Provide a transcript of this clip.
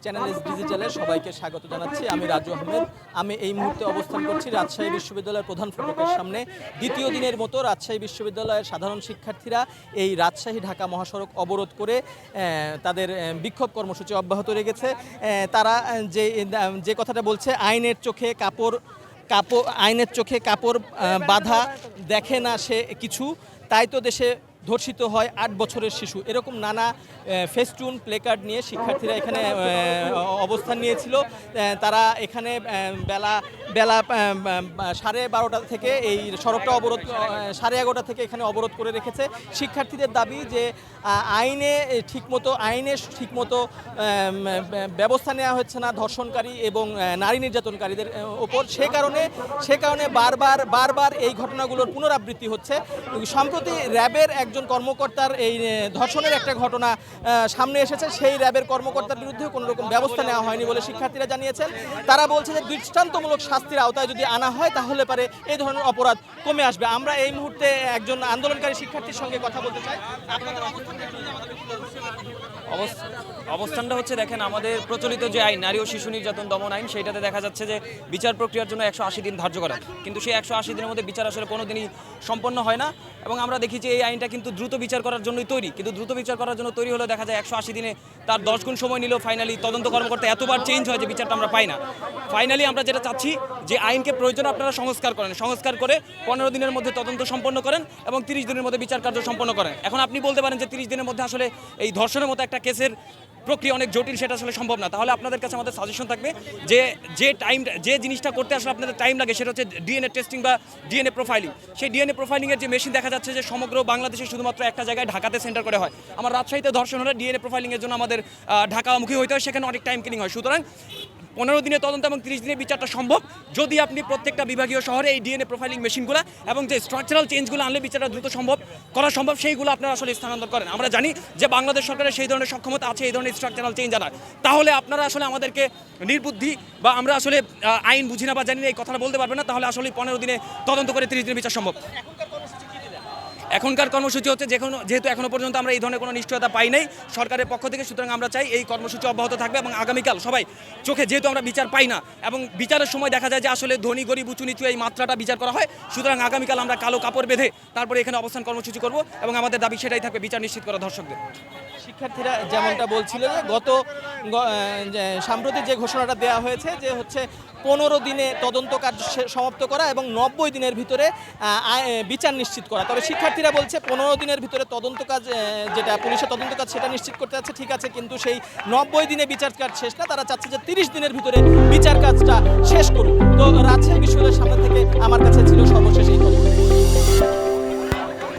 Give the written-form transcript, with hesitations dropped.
Channel S ডিজিটালের সবাইকে স্বাগত জানাচ্ছি। আমি রাজু আহমেদ। আমি এই মুহূর্তে অবস্থান করছি রাজশাহী বিশ্ববিদ্যালয়ের প্রধান ফটকের সামনে। দ্বিতীয় দিনের মতো রাজশাহী বিশ্ববিদ্যালয়ের সাধারণ শিক্ষার্থীরা এই রাজশাহী ঢাকা মহাসড়ক অবরোধ করে তাদের বিক্ষোভ কর্মসূচি অব্যাহত রেখেছে। তারা যে কথাটা বলছে, আইনের চোখে কাপড় বাঁধা দেখে না সে কিছু, তাই তো দেশে ধর্ষিত হয় 8 বছরের শিশু। এরকম নানা ফেস্টুন প্লেকার্ড নিয়ে শিক্ষার্থীরা এখানে অবস্থান নিয়েছিল। তারা এখানে বেলা 12:30 থেকে এই সড়কটা অবরোধ, 11:30 থেকে এখানে অবরোধ করে রেখেছে। শিক্ষার্থীদের দাবি যে আইনে ঠিকমতো ব্যবস্থা নেওয়া হচ্ছে না ধর্ষণকারী এবং নারী নির্যাতনকারীদের ওপর। সে কারণে বারবার এই ঘটনাগুলোর পুনরাবৃত্তি হচ্ছে। সম্প্রতি র্যাবের একজন কর্মকর্তার এই ধর্ষণের একটা ঘটনা সামনে এসেছে। সেই র্যাবের কর্মকর্তার বিরুদ্ধে কোনো রকম ব্যবস্থা নেওয়া হয়নি বলে শিক্ষার্থীরা জানিয়েছেন। তারা বলছে যে দৃষ্টান্তমূলক শাস্তির আওতায় যদি আনা হয় তাহলে পারে এই ধরনের অপরাধ কমে আসবে। আমরা এই মুহূর্তে একজন আন্দোলনকারী শিক্ষার্থীর সঙ্গে কথা বলতে চাই। আপনাদের অবস্থানটা হচ্ছে, দেখেন আমাদের প্রচলিত যে আইন, নারী ও শিশু নির্যাতন দমন আইন, সেইটাতে দেখা যাচ্ছে যে বিচার প্রক্রিয়ার জন্য 180 দিন ধার্য করা, কিন্তু সেই 180 দিনের মধ্যে বিচার আসলে কোনো দিনই সম্পন্ন হয় না। এবং আমরা দেখি যে এই আইনটা কিন্তু দ্রুত বিচার করার জন্যই তৈরি, কিন্তু দ্রুত বিচার করার জন্য তৈরি হলেও দেখা যায় 180 দিনে তার 10 গুণ সময় নিলেও ফাইনালি তদন্ত কর্মকর্তা এতবার চেঞ্জ হয় যে বিচারটা আমরা পাই না। ফাইনালি আমরা যেটা চাচ্ছি যে আইনকে প্রয়োজন আপনারা সংস্কার করে 15 দিনের মধ্যে তদন্ত সম্পন্ন করেন এবং 30 দিনের মধ্যে বিচার কার্য সম্পন্ন করেন। এখন আপনি বলতে পারেন যে 30 দিনের মধ্যে আসলে এই ধর্ষণের মতো একটা কেসের প্রক্রিয়া অনেক জটিল, সেটা আসলে সম্ভব না। তাহলে আপনাদের কাছে আমাদের সাজেশন থাকবে যে জিনিসটা করতে আসলে আপনাদের টাইম লাগে, সেটা হচ্ছে ডিএনএ টেস্টিং বা ডিএনএ প্রোফাইলিং। সেই ডিএনএ প্রোফাইলিংয়ের যে মেশিন দেখা যাচ্ছে যে সমগ্র বাংলাদেশে শুধুমাত্র একটা জায়গায় ঢাকাতে সেন্টার করে হয়। আমার রাজশাহীতে ধর্ষণ হলে ডিএনএ প্রোফাইলিংয়ের জন্য আমাদের ঢাকামুখী হইতে হয়, সেখানে অনেক টাইম কিলিং হয়। সুতরাং 15 দিনের তদন্ত এবং 30 দিনের বিচারটা সম্ভব যদি আপনি প্রত্যেকটা বিভাগীয় শহরে এই ডিএনএ প্রোফাইলিং মেশিনগুলো এবং যে স্ট্রাকচারাল চেঞ্জগুলো আনলে বিচারটা দ্রুত করা সম্ভব সেইগুলো আপনারা আসলে স্থানান্তর করেন। আমরা জানি যে বাংলাদেশ সরকারের সেই ধরনের সক্ষমতা আছে এই ধরনের স্ট্রাকচারাল চেঞ্জ আনার। তাহলে আপনারা আসলে আমাদেরকে নির্বুদ্ধি বা আমরা আসলে আইন বুঝি না বা জানি না এই কথাটা বলতে পারবেন না। তাহলে আসলে 15 দিনে তদন্ত করে 30 দিনের বিচার সম্ভব। এখনকার কর্মসূচি হচ্ছে যেহেতু এখনো পর্যন্ত আমরা এই ধরনের কোনো নিশ্চয়তা পাই নাই সরকারের পক্ষ থেকে, সুতরাং আমরা চাই এই কর্মসূচি অব্যাহত থাকবে এবং আগামীকাল সবাই চোখে যেহেতু আমরা বিচার পাই না এবং বিচারের সময় দেখা যায় যে আসলে ধনী গরিব উঁচু নিচু এই মাত্রাটা বিচার করা হয়, সুতরাং আগামীকাল আমরা কালো কাপড় বেঁধে তারপরে এখানে অবস্থান কর্মসূচি করব এবং আমাদের দাবি সেটাই থাকবে, বিচার নিশ্চিত করা ধর্ষকদের। শিক্ষার্থীরা যেমনটা বলছিল যে সাম্প্রতি যে ঘোষণাটা দেওয়া হয়েছে যে হচ্ছে 15 দিনে তদন্ত কাজ সমাপ্ত করা এবং 90 দিনের ভিতরে বিচার নিশ্চিত করা। তবে শিক্ষার্থীরা বলছে 15 দিনের ভিতরে তদন্ত কাজ, যেটা পুলিশের তদন্ত কাজ, সেটা নিশ্চিত করতে যাচ্ছে, ঠিক আছে, কিন্তু সেই 90 দিনে বিচার কাজ শেষ না, তারা চাচ্ছে যে 30 দিনের ভিতরে বিচার কাজটা শেষ করুক। তো রাজশাহী বিশ্ববিদ্যালয়ের সামনে থেকে আমার